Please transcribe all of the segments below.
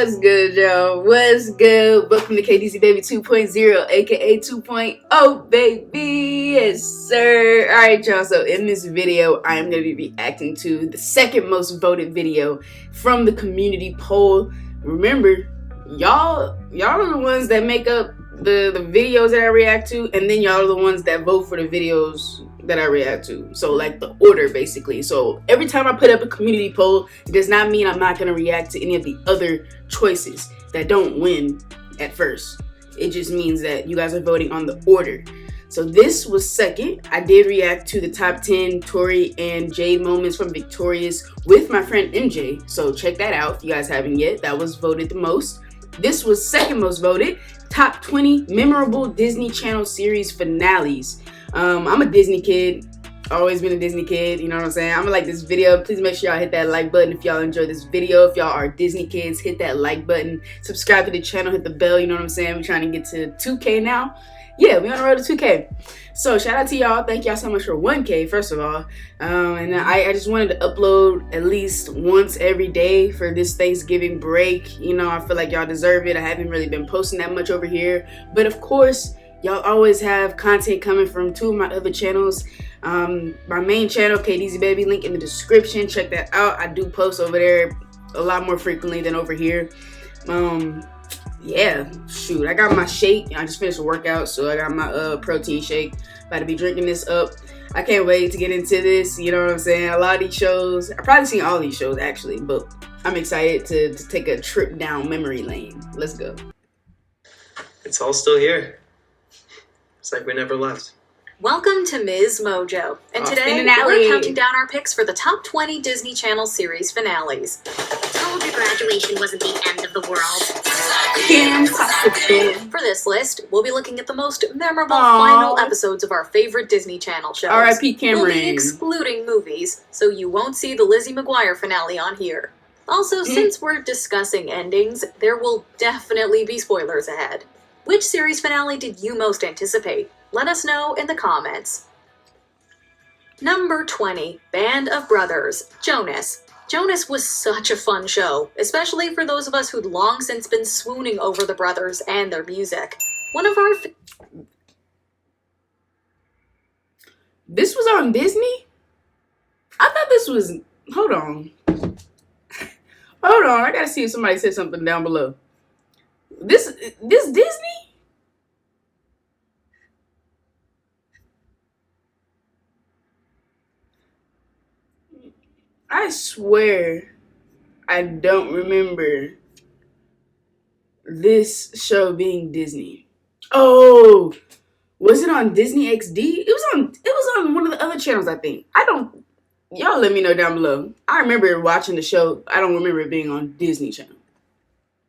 What's good, y'all? What's good? Welcome to DEEZY Baby 2.0, aka 2.0, baby. Yes, sir. Alright, y'all. So, in this video, I am going to be reacting to the second most voted video from the community poll. Remember, y'all are the ones that make up the videos that I react to, and then y'all are the ones that vote for the videos that I react to. So like the order, basically. So every time I put up a community poll, it does not mean I'm not going to react to any of the other choices that don't win at first. It just means that you guys are voting on the order. So this was second. I did react to the top 10 Tori and Jade moments from Victorious with my friend MJ. So check that out if you guys haven't yet. That was voted the most. This was second most voted. Top 20 memorable Disney Channel series finales. I'm a Disney kid. Always been a Disney kid, you know what I'm saying? I'm gonna like this video. Please make sure y'all hit that like button if y'all enjoy this video. If y'all are Disney kids, hit that like button. Subscribe to the channel, hit the bell, you know what I'm saying? We're trying to get to 2K now. Yeah, we're on the road to 2K. So shout out to y'all. Thank y'all so much for 1K, first of all. And I just wanted to upload at least once every day for this Thanksgiving break. You know, I feel like y'all deserve it. I haven't really been posting that much over here. But of course, y'all always have content coming from two of my other channels. My main channel, DEEZY Baby, link in the description. Check that out. I do post over there a lot more frequently than over here. Yeah, shoot, I got my shake. I just finished a workout, so I got my protein shake. About to be drinking this up. I can't wait to get into this, you know what I'm saying? A lot of these shows, I've probably seen all these shows actually, but I'm excited to take a trip down memory lane. Let's go. It's all still here. It's like we never left. Welcome to Msmojo, and today we're counting down our picks for the top 20 Disney Channel series finales. Told you graduation wasn't the end of the world. For this list, we'll be looking at the most memorable final episodes of our favorite Disney Channel shows. R.I.P. Cameron. We'll be excluding movies, so you won't see the Lizzie McGuire finale on here. Also, since we're discussing endings, there will definitely be spoilers ahead. Which series finale did you most anticipate? Let us know in the comments. Number 20, Band of Brothers, Jonas. Jonas was such a fun show, especially for those of us who'd long since been swooning over the brothers and their music. One of our... This was on Disney? I thought this was... Hold on. Hold on, I gotta see if somebody said something down below. This Disney? I swear I don't remember this show being Disney. Oh, was it on Disney XD? It was on one of the other channels, I think. Y'all let me know down below. I remember watching the show. I don't remember it being on Disney Channel.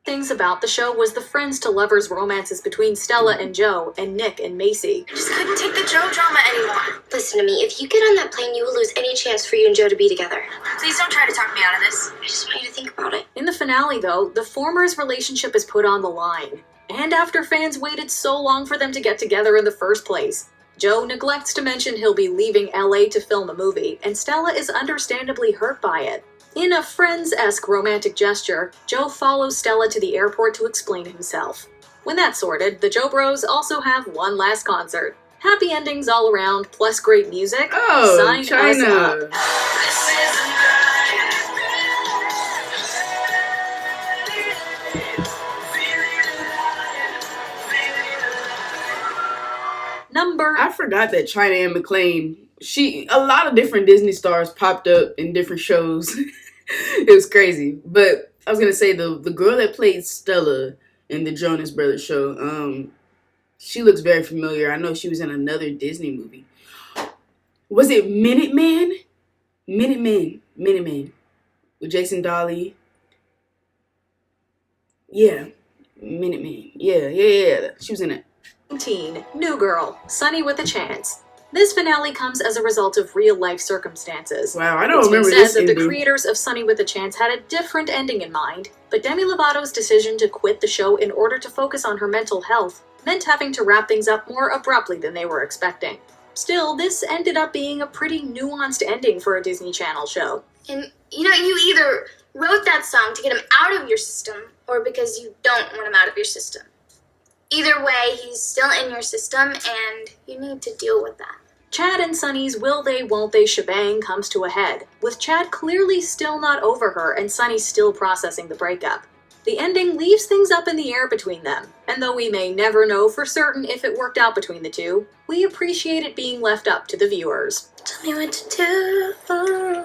Things about the show was the friends to lovers romances between Stella and Joe and Nick and Macy. I just couldn't take the Joe drama anymore. Listen to me, if you get on that plane, you will lose any chance for you and Joe to be together. Please don't try to talk me out of this. I just want you to think about it. In the finale, though, the former's relationship is put on the line. And after fans waited so long for them to get together in the first place, Joe neglects to mention he'll be leaving LA to film a movie, and Stella is understandably hurt by it. In a Friends-esque romantic gesture, Joe follows Stella to the airport to explain himself. When that's sorted, the Joe Bros also have one last concert. Happy endings all around, plus great music. Oh, Sign China. us up. I forgot that China and McClain, a lot of different Disney stars popped up in different shows. It was crazy. But I was gonna say the girl that played Stella in the Jonas Brothers show, she looks very familiar. I know she was in another Disney movie. Was it Minuteman? Minuteman. With Jason Dolly. Yeah. Minuteman. Yeah. She was in it. New Girl, Sunny with a Chance. This finale comes as a result of real-life circumstances. Wow, I don't remember this It's been said that ending. the creators of Sunny with a Chance had a different ending in mind, but Demi Lovato's decision to quit the show in order to focus on her mental health meant having to wrap things up more abruptly than they were expecting. Still, this ended up being a pretty nuanced ending for a Disney Channel show. And, you know, you either wrote that song to get him out of your system or because you don't want him out of your system. Either way, he's still in your system and you need to deal with that. Chad and Sunny's will they, won't they shebang comes to a head, with Chad clearly still not over her and Sunny still processing the breakup. The ending leaves things up in the air between them, and though we may never know for certain if it worked out between the two, we appreciate it being left up to the viewers. Tell me what to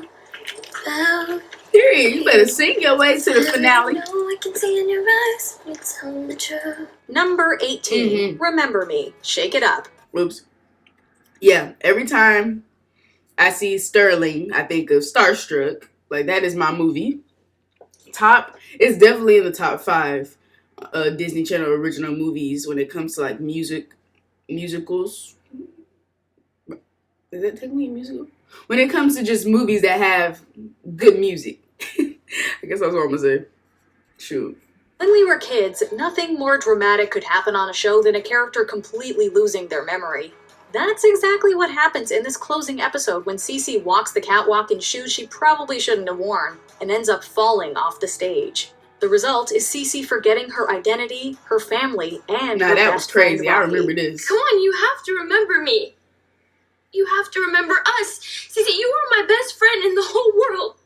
do. Period. You better sing your way to the finale. I can see in your eyes. You tell the truth. Number 18, Remember Me, Shake It Up. Oops. Yeah, every time I see Sterling, I think of Starstruck. Like, that is my movie. It's definitely in the top 5 Disney Channel original movies when it comes to, like, musicals. Is that technically a musical? When it comes to just movies that have good music. I guess that's what I'm gonna say. Shoot. When we were kids, nothing more dramatic could happen on a show than a character completely losing their memory. That's exactly what happens in this closing episode when Cece walks the catwalk in shoes she probably shouldn't have worn and ends up falling off the stage. The result is Cece forgetting her identity, her family, and her that best was crazy. friend, I Rocky. remember this. Come on, you have to remember me. You have to remember us. Cece, you are my best friend in the whole world.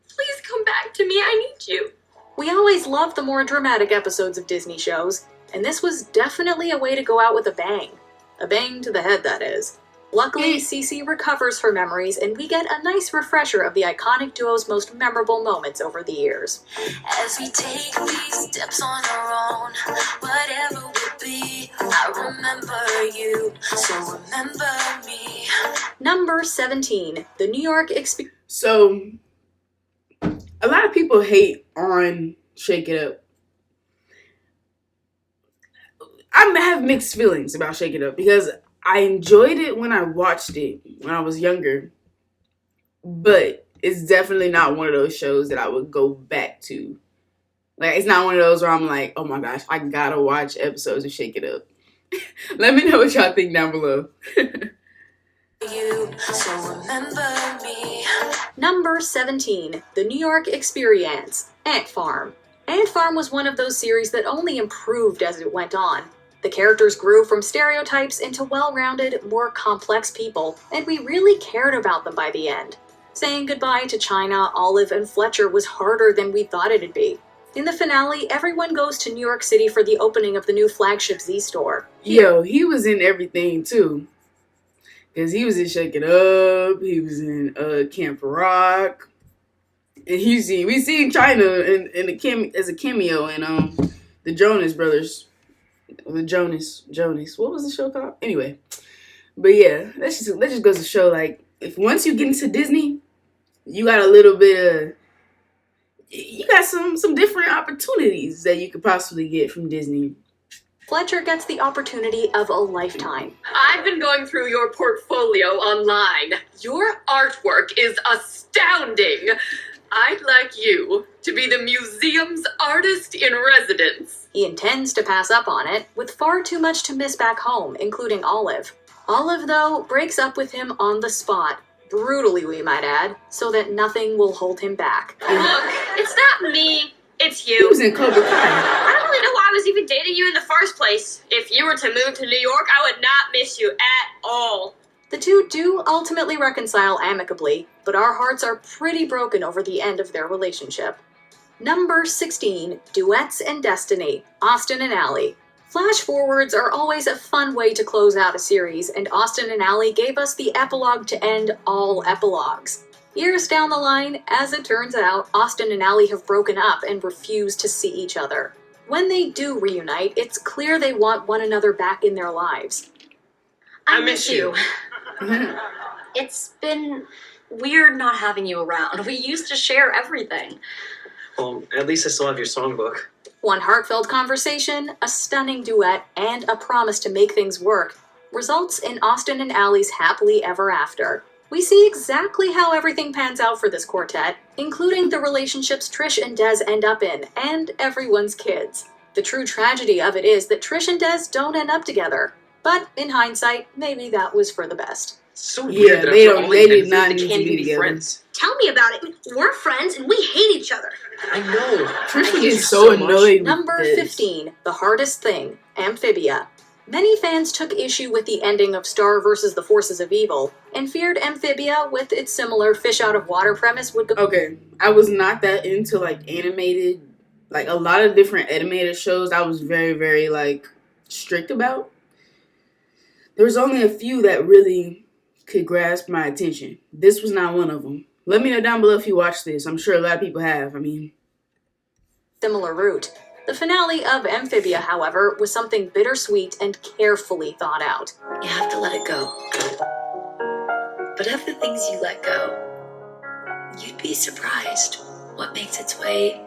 Please come back to me. I need you. We always love the more dramatic episodes of Disney shows, and this was definitely a way to go out with a bang. A bang to the head, that is. Luckily, Cece recovers her memories, and we get a nice refresher of the iconic duo's most memorable moments over the years. As we take these steps on our own, whatever will be, I remember you, so remember me. Number 17, The New York Experience. So, a lot of people hate on Shake It Up. I have mixed feelings about Shake It Up because I enjoyed it when I watched it when I was younger, but it's definitely not one of those shows that I would go back to. Like, it's not one of those where I'm like, oh my gosh, I gotta watch episodes of Shake It Up. Let me know what y'all think down below. You, so remember me. Number 17, The New York Experience, Ant Farm. Ant Farm was one of those series that only improved as it went on. The characters grew from stereotypes into well-rounded, more complex people, and we really cared about them by the end. Saying goodbye to China, Olive, and Fletcher was harder than we thought it'd be. In the finale, everyone goes to New York City for the opening of the new flagship Z store. Yo, he was in everything too. Because he was in Shake It Up, he was in Camp Rock, and we seen China as a cameo in the Jonas Brothers. The Jonas. What was the show called? Anyway. But yeah, that just goes to show, like, if once you get into Disney, you got a little bit of, you got some different opportunities that you could possibly get from Disney. Fletcher gets the opportunity of a lifetime. I've been going through your portfolio online. Your artwork is astounding. I'd like you to be the museum's artist in residence. He intends to pass up on it, with far too much to miss back home, including Olive. Olive, though, breaks up with him on the spot. Brutally, we might add, so that nothing will hold him back. Look, it's not me, it's He you. was in Cobra Kai. I don't really know why I was even dating you in the first place. If you were to move to New York, I would not miss you at all. The two do ultimately reconcile amicably, but our hearts are pretty broken over the end of their relationship. Number 16, Duets and Destiny, Austin and Ally. Flash forwards are always a fun way to close out a series, and Austin and Ally gave us the epilogue to end all epilogues. Years down the line, as it turns out, Austin and Ally have broken up and refuse to see each other. When they do reunite, it's clear they want one another back in their lives. I miss you. It's been weird not having you around. We used to share everything. Well, at least I still have your songbook. One heartfelt conversation, a stunning duet, and a promise to make things work results in Austin and Ally's happily ever after. We see exactly how everything pans out for this quartet, including the relationships Trish and Des end up in, and everyone's kids. The true tragedy of it is that Trish and Des don't end up together, but in hindsight, maybe that was for the best. So Yeah, weird that they after don't- all they these did not they need can't to be even be together. friends. Tell me about it. We're friends and we hate each other. I know. Tristan is so annoyed. Number 15, The Hardest Thing, Amphibia. Many fans took issue with the ending of Star vs. the Forces of Evil, and feared Amphibia, with its similar fish-out-of-water premise, would go... Okay, I was not that into, like, animated, like, a lot of different animated shows I was very, very, like, strict about. There was only a few that really could grasp my attention. This was not one of them. Let me know down below if you watched this. I'm sure a lot of people have. I mean... Similar route. The finale of Amphibia, however, was something bittersweet and carefully thought out. You have to let it go. But of the things you let go, you'd be surprised what makes its way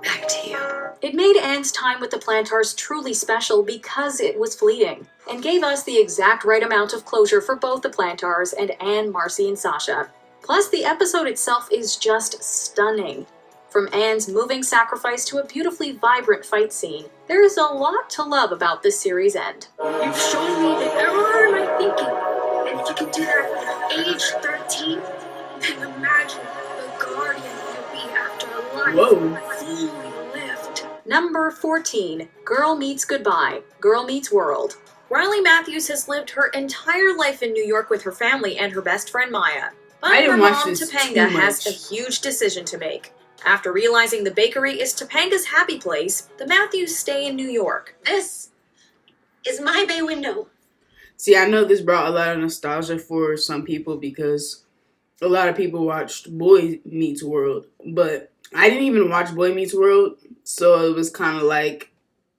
back to you. It made Anne's time with the Plantars truly special because it was fleeting, and gave us the exact right amount of closure for both the Plantars and Anne, Marcy, and Sasha. Plus, the episode itself is just stunning. From Anne's moving sacrifice to a beautifully vibrant fight scene, there is a lot to love about this series' end. You've shown me the error in my thinking. And if you can do that at age 13, then imagine the guardian you'll be after a life fully lived. Number 14, Girl Meets Goodbye, Girl Meets World. Riley Matthews has lived her entire life in New York with her family and her best friend Maya. But I didn't her watch mom, this Topanga, too has a much. huge decision to make. After realizing the bakery is Topanga's happy place, the Matthews stay in New York. This is my bay window. See, I know this brought a lot of nostalgia for some people because a lot of people watched Boy Meets World. But I didn't even watch Boy Meets World, so it was kind of like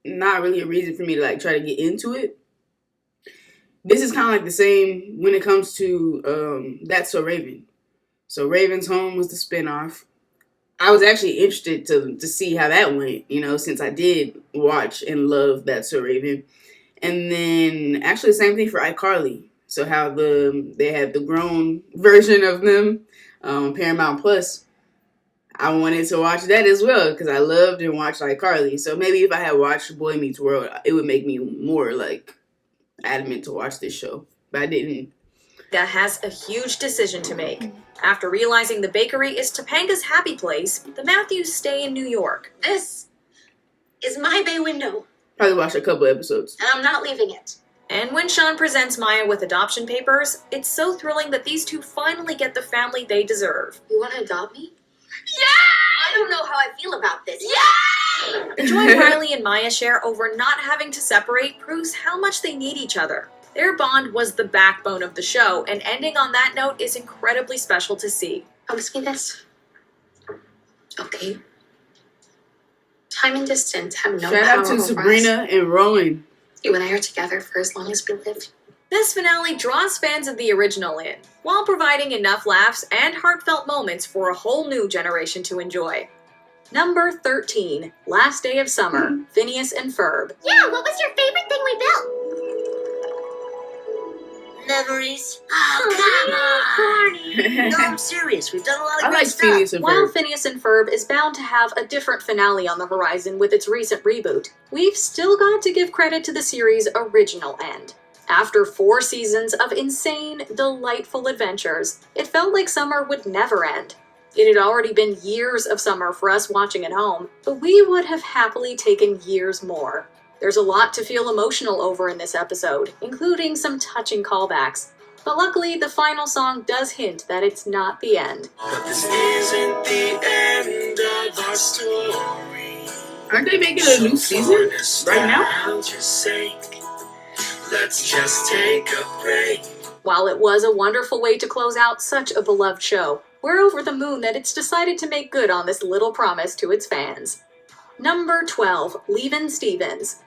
not really a reason for me to like try to get into it. This is kind of like the same when it comes to That's So Raven. So Raven's Home was the spinoff. I was actually interested to see how that went, you know, since I did watch and love That's So Raven. And then actually the same thing for iCarly. So how they had the grown version of them, Paramount Plus. I wanted to watch that as well because I loved and watched iCarly. So maybe if I had watched Boy Meets World, it would make me more like adamant to watch this show. But I didn't. That has a huge decision to make. After realizing the bakery is Topanga's happy place, the Matthews stay in New York. This is my bay window. Probably watched a couple episodes. And I'm not leaving it. And when Sean presents Maya with adoption papers, it's so thrilling that these two finally get the family they deserve. You want to adopt me? Yeah! I don't know how I feel about this. Yeah! The joy Riley and Maya share over not having to separate proves how much they need each other. Their bond was the backbone of the show, and ending on that note is incredibly special to see. Promise me this. Okay. Time and distance have no power. Shout out to over Sabrina us. and Rowan. You and I are together for as long as we live. This finale draws fans of the original in, while providing enough laughs and heartfelt moments for a whole new generation to enjoy. Number 13, Last Day of Summer, Phineas and Ferb. Yeah, what was your favorite thing we built? Memories? Oh, come on! No, I'm serious. We've done a lot of I great like stuff. Phineas and While Ferb. Phineas and Ferb is bound to have a different finale on the horizon with its recent reboot, we've still got to give credit to the series' original end. After 4 seasons of insane, delightful adventures, it felt like summer would never end. It had already been years of summer for us watching at home, but we would have happily taken years more. There's a lot to feel emotional over in this episode, including some touching callbacks. But luckily, the final song does hint that it's not the end. But this isn't the end of our story. Aren't they making a new season right now? Let's just take a break. While it was a wonderful way to close out such a beloved show, we're over the moon that it's decided to make good on this little promise to its fans. Number 12, Even Stevens.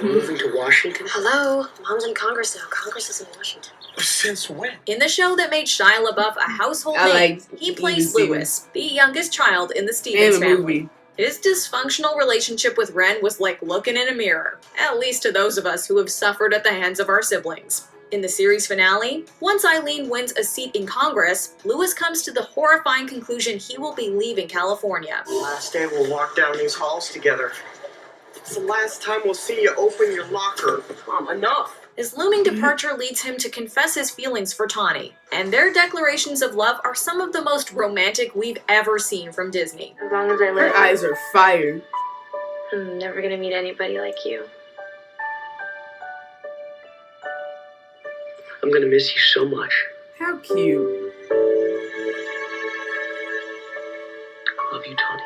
Moving to Washington? Hello? Mom's in Congress now. Congress is in Washington. Since when? In the show that made Shia LaBeouf a household I name, like he plays Even Lewis, the youngest child in the And Stevens the family. movie. His dysfunctional relationship with Ren was like looking in a mirror, at least to those of us who have suffered at the hands of our siblings. In the series finale, once Eileen wins a seat in Congress, Lewis comes to the horrifying conclusion he will be leaving California. Last day we'll walk down these halls together. It's the last time we'll see you open your locker. Mom, enough. His looming departure leads him to confess his feelings for Tawny, and their declarations of love are some of the most romantic we've ever seen from Disney. As long as I Her live, eyes are fire. I'm never gonna meet anybody like you. I'm gonna miss you so much. How cute. I love you, Tawny.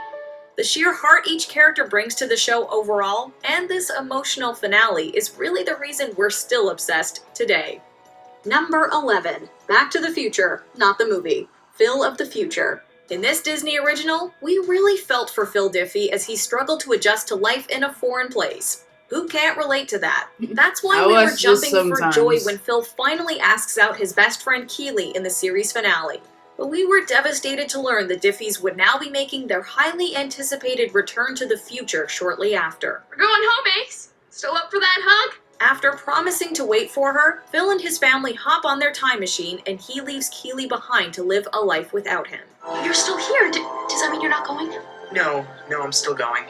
The sheer heart each character brings to the show overall, and this emotional finale, is really the reason we're still obsessed today. Number 11. Back to the Future, not the movie. Phil of the Future. In this Disney original, we really felt for Phil Diffie as he struggled to adjust to life in a foreign place. Who can't relate to that? That's why we were jumping for joy when Phil finally asks out his best friend Keeley in the series finale. But we were devastated to learn the Diffies would now be making their highly anticipated return to the future shortly after. We're going home, Ace. Still up for that hug? After promising to wait for her, Phil and his family hop on their time machine and he leaves Keeley behind to live a life without him. You're still here. Does that mean you're not going? No, I'm still going.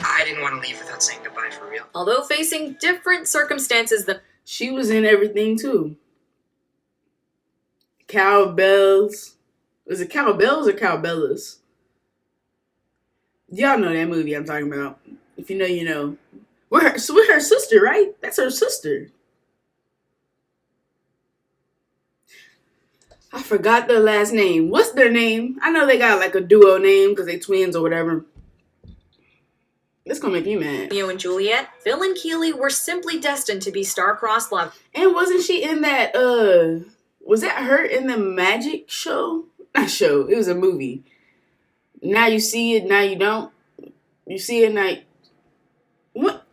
I didn't want to leave without saying goodbye for real. Although facing different circumstances than She was in everything too. Cowbells. Was it Cowbells or Cowbellas? Y'all know that movie I'm talking about. If you know, you know. We're her sister, right? That's her sister. I forgot their last name. What's their name? I know they got like a duo name because they twins or whatever. This gonna make me mad. Romeo and Juliet, Phil and Keeley were simply destined to be star-crossed love. And wasn't she in that, was that her in the magic show? Not show, it was a movie. Now you see it, now you don't. You see it, now what?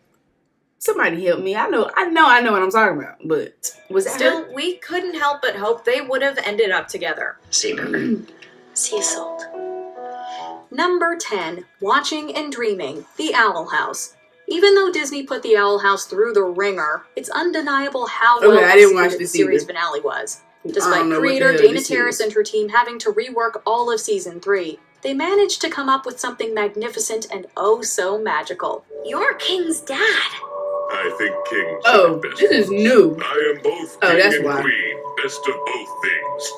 Somebody help me. I know what I'm talking about, but was that Still, her? we couldn't help but hope they would have ended up together. See you, Pepper. Sea salt. Number 10. Watching and Dreaming, The Owl House. Even though Disney put The Owl House through the ringer, it's undeniable how well I didn't watch executed the this series either. finale was. I Despite don't know what the creator hell Dana this Terrace is. and her team having to rework all of Season 3, they managed to come up with something magnificent and oh so magical. You're King's dad. I think King. Oh, best this is ones. new. I am both Oh, king that's and why. queen, best of both things.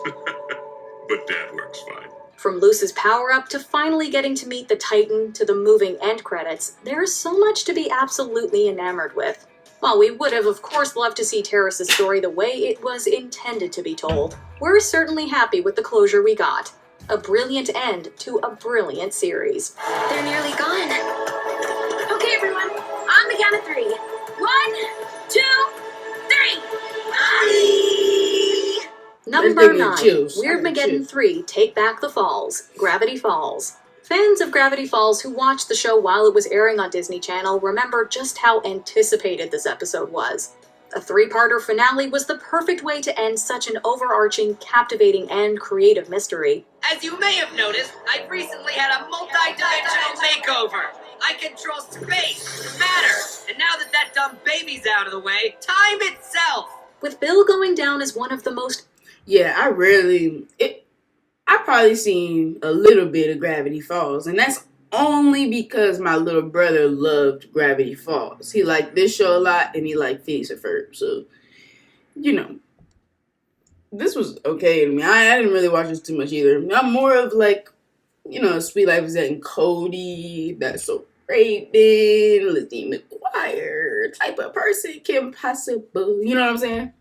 But Dad works fine. From Luce's power-up to finally getting to meet the Titan to the moving end credits, there is so much to be absolutely enamored with. While we would have of course loved to see Terrace's story the way it was intended to be told, we're certainly happy with the closure we got. A brilliant end to a brilliant series. They're nearly gone. Okay, everyone, on the count of 3. 1, 2, 3. Number giving me 9, chills. I got Weirdmageddon chills. 3, Take Back the Falls, Gravity Falls. Fans of Gravity Falls who watched the show while it was airing on Disney Channel remember just how anticipated this episode was. A 3-parter finale was the perfect way to end such an overarching, captivating, and creative mystery. As you may have noticed, I've recently had a multi-dimensional makeover. I control space, matter, and now that dumb baby's out of the way, time itself! With Bill going down as one of the most Yeah, I probably seen a little bit of Gravity Falls, and that's only because my little brother loved Gravity Falls. He liked this show a lot, and he liked Phineas and Ferb, so, you know, this was okay to me. I didn't really watch this too much either. I'm more of like, you know, Sweet Life of Zack and Cody, That's So Raven, Lizzie McGuire type of person, Kim Possible, you know what I'm saying?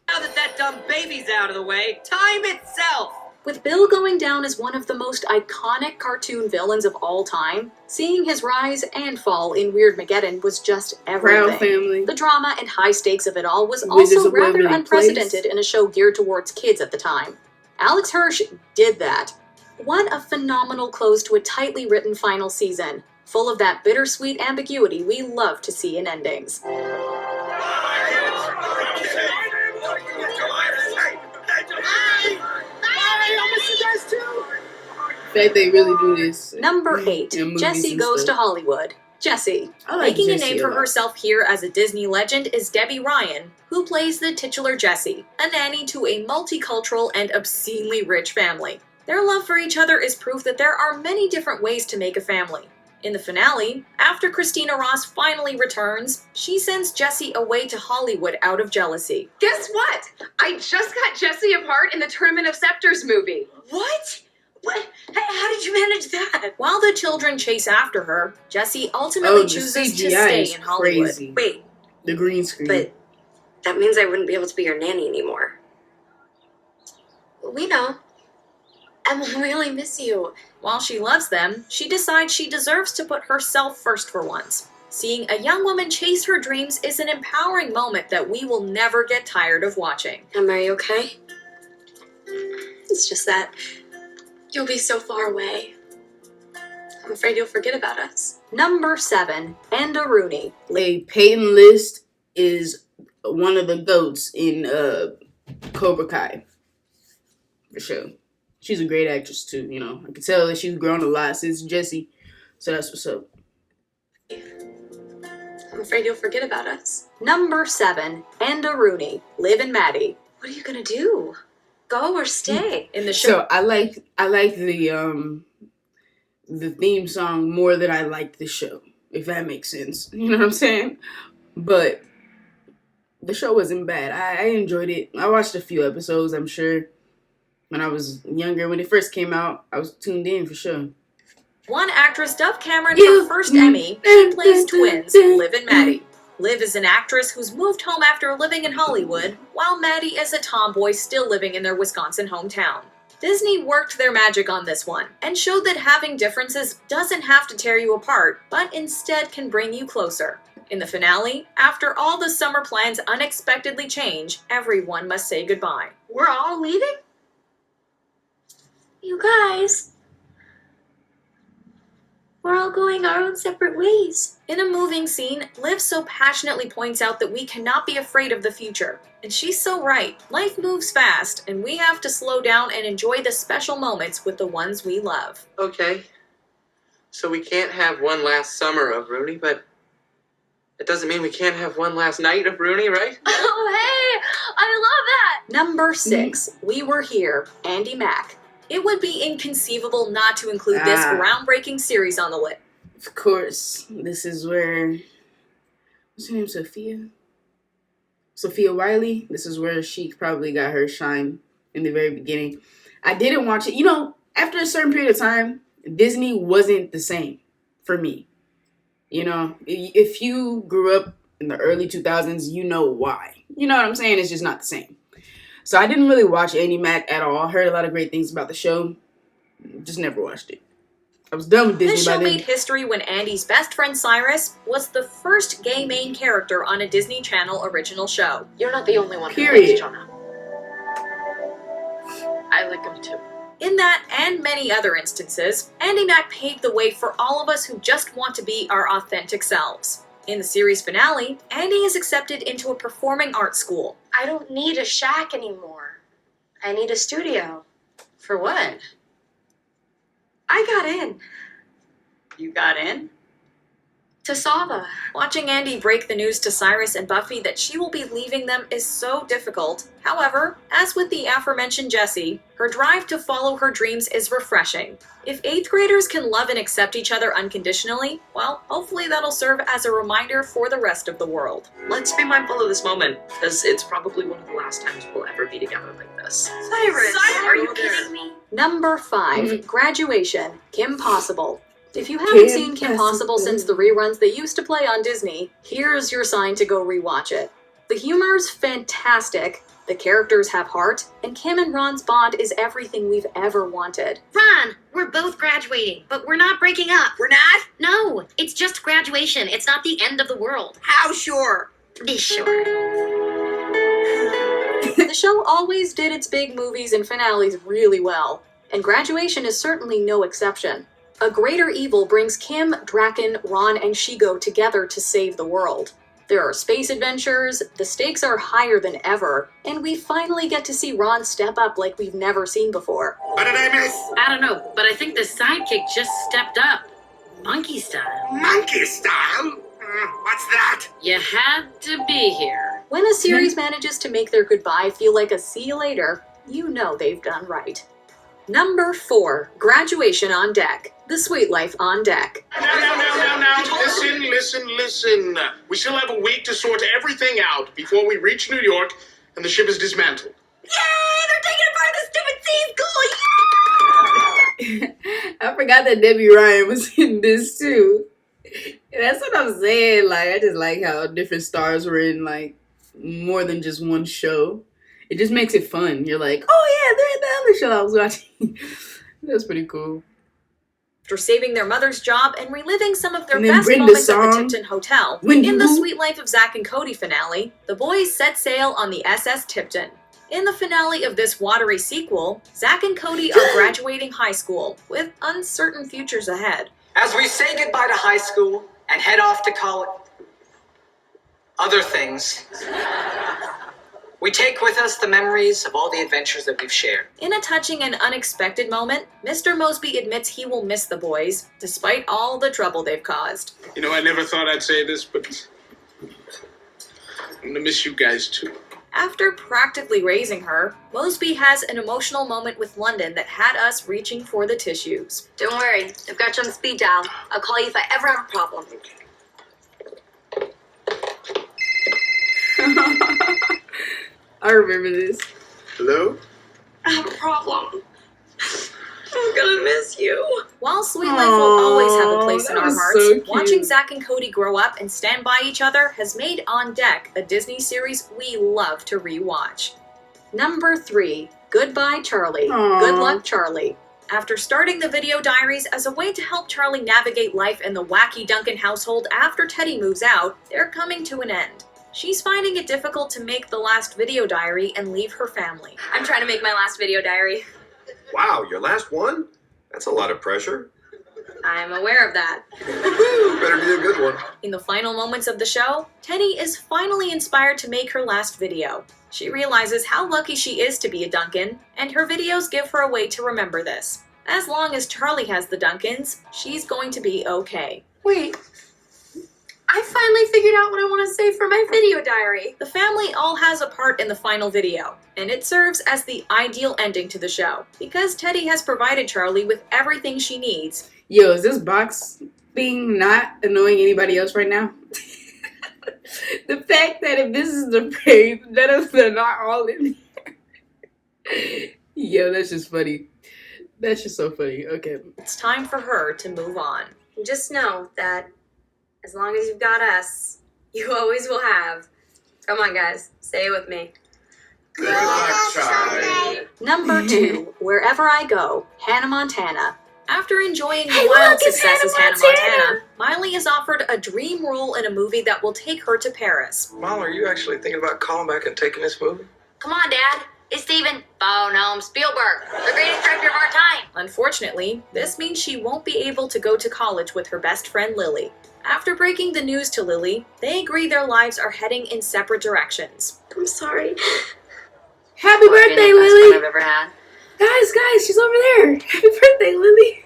Now that dumb baby's out of the way, time itself! With Bill going down as one of the most iconic cartoon villains of all time, seeing his rise and fall in Weirdmageddon was just everything. Proud Family. The drama and high stakes of it all was Wizards also of rather Waverly unprecedented Place. in a show geared towards kids at the time. Alex Hirsch did that. What a phenomenal close to a tightly written final season, full of that bittersweet ambiguity we love to see in endings. That they really do this. Number 8, in movies Jessie and Goes stuff. to Hollywood. Jessie. I like Making a Jessie name a for lot. herself here as a Disney legend is Debbie Ryan, who plays the titular Jessie, a nanny to a multicultural and obscenely rich family. Their love for each other is proof that there are many different ways to make a family. In the finale, after Christina Ross finally returns, she sends Jesse away to Hollywood out of jealousy. Guess what? I just got Jesse a part in the Tournament of Scepters movie. What? What? How did you manage that? While the children chase after her, Jesse ultimately chooses to stay in Hollywood. Crazy. Wait, The green screen. but that means I wouldn't be able to be your nanny anymore. We know. And we'll really miss you. While she loves them, she decides she deserves to put herself first for once. Seeing a young woman chase her dreams is an empowering moment that we will never get tired of watching. Am I okay? It's just that You'll be so far away. I'm afraid you'll forget about us. Number 7, Enda Rooney. Peyton List is one of the GOATs in Cobra Kai. For sure. She's a great actress too, you know. I can tell that she's grown a lot since Jesse. So that's what's up. I'm afraid you'll forget about us. Number 7, Enda Rooney. Liv and Maddie. what are you gonna do? Go or stay? In the show. So I like the theme song more than I liked the show, if that makes sense. You know what I'm saying? But the show wasn't bad. I enjoyed it. I watched a few episodes, I'm sure. When I was younger, when it first came out, I was tuned in for sure. One actress dubbed Cameron her first Emmy. She plays twins, Liv and Maddie. Liv is an actress who's moved home after living in Hollywood, while Maddie is a tomboy still living in their Wisconsin hometown. Disney worked their magic on this one, and showed that having differences doesn't have to tear you apart, but instead can bring you closer. In the finale, after all the summer plans unexpectedly change, everyone must say goodbye. We're all leaving? You guys. We're all going our own separate ways. In a moving scene, Liv so passionately points out that we cannot be afraid of the future. And she's so right. Life moves fast, and we have to slow down and enjoy the special moments with the ones we love. Okay. So we can't have one last summer of Rooney, but it doesn't mean we can't have one last night of Rooney, right? Oh, hey! I love that! Number 6, We Were Here, Andy Mack. It would be inconceivable not to include this groundbreaking series on the list. Of course, this is where, what's her name, Sophia Wiley. This is where she probably got her shine in the very beginning. I didn't watch it. You know, after a certain period of time, Disney wasn't the same for me. You know, if you grew up in the early 2000s, you know why. You know what I'm saying? It's just not the same. So I didn't really watch Andy Mack at all. I heard a lot of great things about the show. Just never watched it. I was done with Disney This by show then. made history when Andy's best friend Cyrus was the first gay main character on a Disney Channel original show. You're not the only one who Period. likes Jonah. I like him too. In that and many other instances, Andy Mack paved the way for all of us who just want to be our authentic selves. In the series finale, Andy is accepted into a performing arts school. I don't need a shack anymore. I need a studio. For what? I got in. You got in? To Sava. Watching Andy break the news to Cyrus and Buffy that she will be leaving them is so difficult. However, as with the aforementioned Jessie, her drive to follow her dreams is refreshing. If 8th graders can love and accept each other unconditionally, well, hopefully that'll serve as a reminder for the rest of the world. Let's be mindful of this moment, because it's probably one of the last times we'll ever be together like this. Cyrus! Are you kidding me? Number 5, Graduation, Kim Possible. If you haven't seen Kim Possible since the reruns they used to play on Disney, here's your sign to go rewatch it. The humor's fantastic, the characters have heart, and Kim and Ron's bond is everything we've ever wanted. Ron, we're both graduating, but we're not breaking up. We're not? No, it's just graduation. It's not the end of the world. How sure? Be sure. The show always did its big movies and finales really well, and Graduation is certainly no exception. A greater evil brings Kim, Draken, Ron, and Shigo together to save the world. There are space adventures, the stakes are higher than ever, and we finally get to see Ron step up like we've never seen before. What did I miss? I don't know, but I think the sidekick just stepped up. Monkey style. Monkey style? What's that? You had to be here. When a series manages to make their goodbye feel like a see you later, you know they've done right. Number 4, graduation on deck. The sweet life on deck. Now, listen. We still have a week to sort everything out before we reach New York and the ship is dismantled. Yay! They're taking apart the stupid sea school! I forgot that Debbie Ryan was in this too. That's what I'm saying. Like, I just like how different stars were in like more than just one show. It just makes it fun. You're like, oh yeah, they're in the other show I was watching. That's pretty cool. After saving their mother's job and reliving some of their And then best bring the moments at the song. Tipton Hotel, When in the you- Sweet Life of Zack and Cody finale, the boys set sail on the SS Tipton. In the finale of this watery sequel, Zack and Cody are graduating high school with uncertain futures ahead. As we say goodbye to high school and head off to college, other things, we take with us the memories of all the adventures that we've shared. In a touching and unexpected moment, Mr. Mosby admits he will miss the boys, despite all the trouble they've caused. You know, I never thought I'd say this, but I'm gonna miss you guys too. After practically raising her, Mosby has an emotional moment with London that had us reaching for the tissues. Don't worry, I've got you on speed dial. I'll call you if I ever have a problem. I remember this. Hello? I have a problem. I'm gonna miss you. While Sweet Life will always have a place in that our was hearts, so cute. watching Zack and Cody grow up and stand by each other has made On Deck a Disney series we love to rewatch. Number 3, Goodbye Charlie. Aw. Good luck, Charlie. After starting the video diaries as a way to help Charlie navigate life in the wacky Duncan household after Teddy moves out, they're coming to an end. She's finding it difficult to make the last video diary and leave her family. I'm trying to make my last video diary. Wow, your last one? That's a lot of pressure. I'm aware of that. Better be a good one. In the final moments of the show, Teddy is finally inspired to make her last video. She realizes how lucky she is to be a Duncan, and her videos give her a way to remember this. As long as Charlie has the Duncans, she's going to be okay. Wait, I finally figured out what I want to say for my video diary. The family all has a part in the final video, and it serves as the ideal ending to the show, because Teddy has provided Charlie with everything she needs. Yo, is this box thing not annoying anybody else right now? The fact that if this is the page, none of them are not all in there. Yo, that's just funny. That's just so funny. Okay. It's time for her to move on. Just know that as long as you've got us, you always will have. Come on, guys. Say it with me. Good luck, Charlie. Number 2, Wherever I Go, Hannah Montana. After enjoying the Hey, wild look, it's success as Hannah Hannah Montana, Miley is offered a dream role in a movie that will take her to Paris. Mom, are you actually thinking about calling back and taking this movie? Come on, Dad. It's Steven. Oh, no, I'm Spielberg, the greatest director of our time. Unfortunately, this means she won't be able to go to college with her best friend Lily. After breaking the news to Lily, they agree their lives are heading in separate directions. I'm sorry. Happy birthday, Lily! I've ever had. Guys, she's over there. Happy birthday, Lily.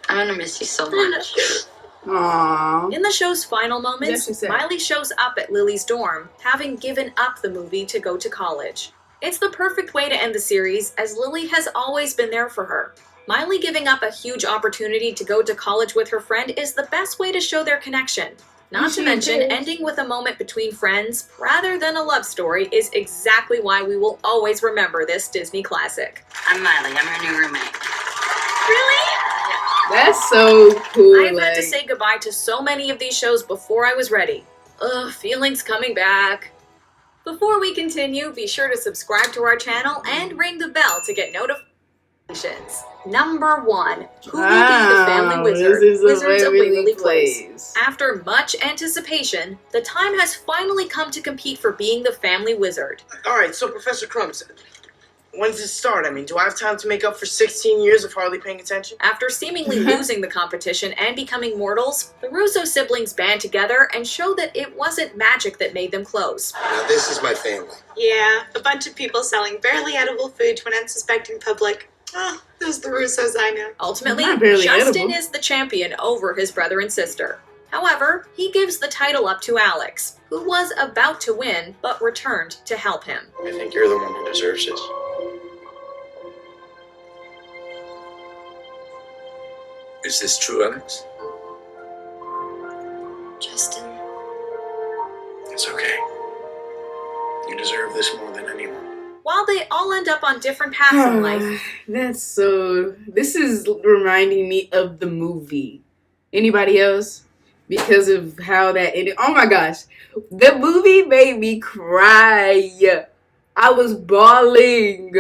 I'm gonna miss you so much. Aww. In the show's final moments, Yes, she said. Miley shows up at Lily's dorm, having given up the movie to go to college. It's the perfect way to end the series, as Lily has always been there for her. Miley giving up a huge opportunity to go to college with her friend is the best way to show their connection. Not to mention, ending with a moment between friends, rather than a love story, is exactly why we will always remember this Disney classic. I'm Miley. I'm her new roommate. That's so cool. I've had to like- say goodbye to so many of these shows before I was ready. Ugh, feelings coming back. Before we continue, be sure to subscribe to our channel and ring the bell to get notifications. Number 1, who will be the family wizard? This is the Wizards of way Waverly Waverly Place. Place. After much anticipation, the time has finally come to compete for being the family wizard. Alright, so Professor Crumbs, when does it start? I mean, do I have time to make up for 16 years of hardly paying attention? After seemingly losing the competition and becoming mortals, the Russo siblings band together and show that it wasn't magic that made them close. Now, this is my family. Yeah, a bunch of people selling barely edible food to an unsuspecting public. Oh, those the Russos I know. Ultimately, Not barely Justin edible. is the champion over his brother and sister. However, he gives the title up to Alex, who was about to win, but returned to help him. I think you're the one who deserves it. Is this true, Alex? Justin. It's okay. You deserve this more than anyone. While they all end up on different paths in life. This is reminding me of the movie. Anybody else? Because of how that ended. Oh my gosh. The movie made me cry. I was bawling.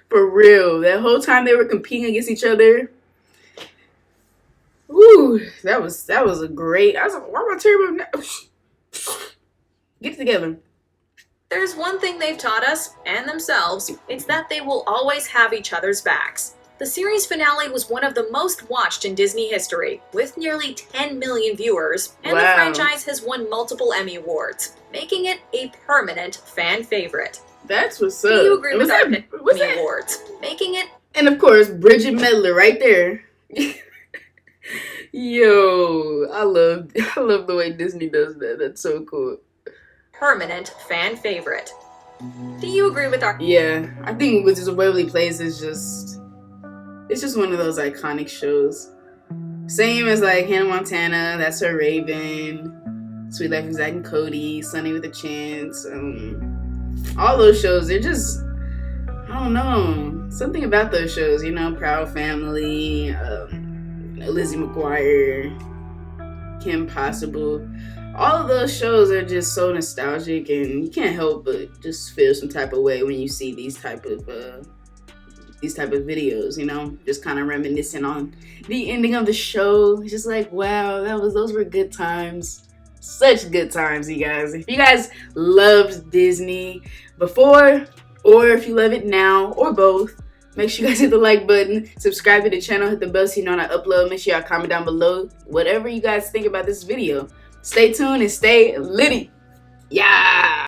For real. That whole time they were competing against each other. Ooh, that was a great. I was like, why am I tearing up now? Get it together. There's one thing they've taught us, and themselves, it's that they will always have each other's backs. The series finale was one of the most watched in Disney history, with nearly 10 million viewers, and the franchise has won multiple Emmy Awards, making it a permanent fan favorite. That's what's up. Do you agree with our Emmy Awards? Making it... And of course, Bridget Medler right there. Yo, I love the way Disney does that. That's so cool. Permanent fan favorite. Do you agree with our... Yeah, I think with just Waverly Place is just... It's just one of those iconic shows. Same as like Hannah Montana, That's Her Raven, Sweet Life of Zack and Cody, Sunny with a Chance. All those shows, they're just... I don't know. Something about those shows, you know, Proud Family, Lizzie McGuire, Kim Possible. All of those shows are just so nostalgic, and you can't help but just feel some type of way when you see these type of videos, you know, just kind of reminiscing on the ending of the show. It's just like, wow, those were good times. Such good times, you guys. If you guys loved Disney before, or if you love it now, or both, make sure you guys hit the like button, subscribe to the channel, hit the bell so you know when I upload. Make sure y'all comment down below whatever you guys think about this video. Stay tuned and stay litty. Yeah.